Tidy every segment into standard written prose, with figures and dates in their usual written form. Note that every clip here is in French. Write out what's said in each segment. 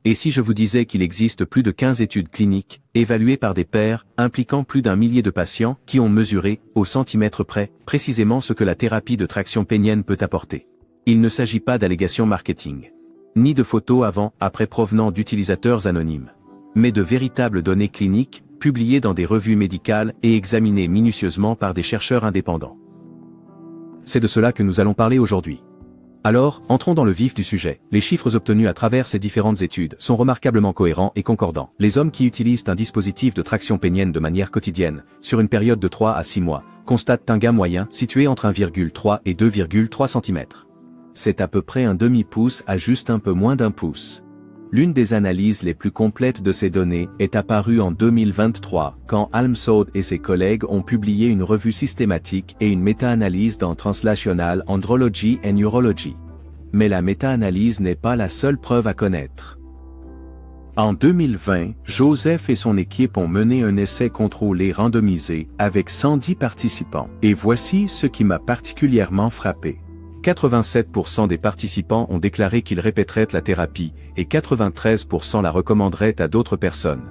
Et si je vous disais qu'il existe plus de 15 études cliniques, évaluées par des pairs, impliquant plus d'un millier de patients, qui ont mesuré, au centimètre près, précisément ce que la thérapie de traction pénienne peut apporter. Il ne s'agit pas d'allégations marketing, ni de photos avant-après provenant d'utilisateurs anonymes, mais de véritables données cliniques, publiées dans des revues médicales et examinées minutieusement par des chercheurs indépendants. C'est de cela que nous allons parler aujourd'hui. Alors, entrons dans le vif du sujet. Les chiffres obtenus à travers ces différentes études sont remarquablement cohérents et concordants. Les hommes qui utilisent un dispositif de traction pénienne de manière quotidienne, sur une période de 3 à 6 mois, constatent un gain moyen situé entre 1,3 et 2,3 cm. C'est à peu près un demi-pouce à juste un peu moins d'un pouce. L'une des analyses les plus complètes de ces données est apparue en 2023, quand Almsod et ses collègues ont publié une revue systématique et une méta-analyse dans Translational Andrology and Urology. Mais la méta-analyse n'est pas la seule preuve à connaître. En 2020, Joseph et son équipe ont mené un essai contrôlé randomisé avec 110 participants. Et voici ce qui m'a particulièrement frappé. 87% des participants ont déclaré qu'ils répéteraient la thérapie, et 93% la recommanderaient à d'autres personnes.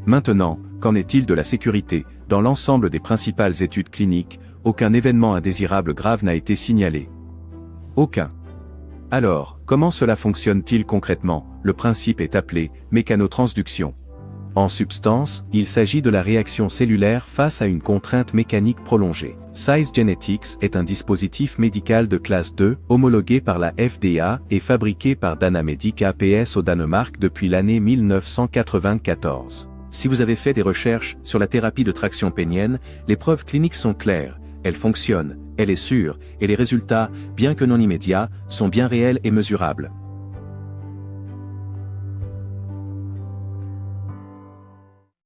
Maintenant, qu'en est-il de la sécurité? Dans l'ensemble des principales études cliniques, aucun événement indésirable grave n'a été signalé. Aucun. Alors, comment cela fonctionne-t-il concrètement? Le principe est appelé mécanotransduction. En substance, il s'agit de la réaction cellulaire face à une contrainte mécanique prolongée. Size Genetics est un dispositif médical de classe 2, homologué par la FDA et fabriqué par Danamedic ApS au Danemark depuis l'année 1994. Si vous avez fait des recherches sur la thérapie de traction pénienne, les preuves cliniques sont claires, elle fonctionne, elle est sûre, et les résultats, bien que non immédiats, sont bien réels et mesurables.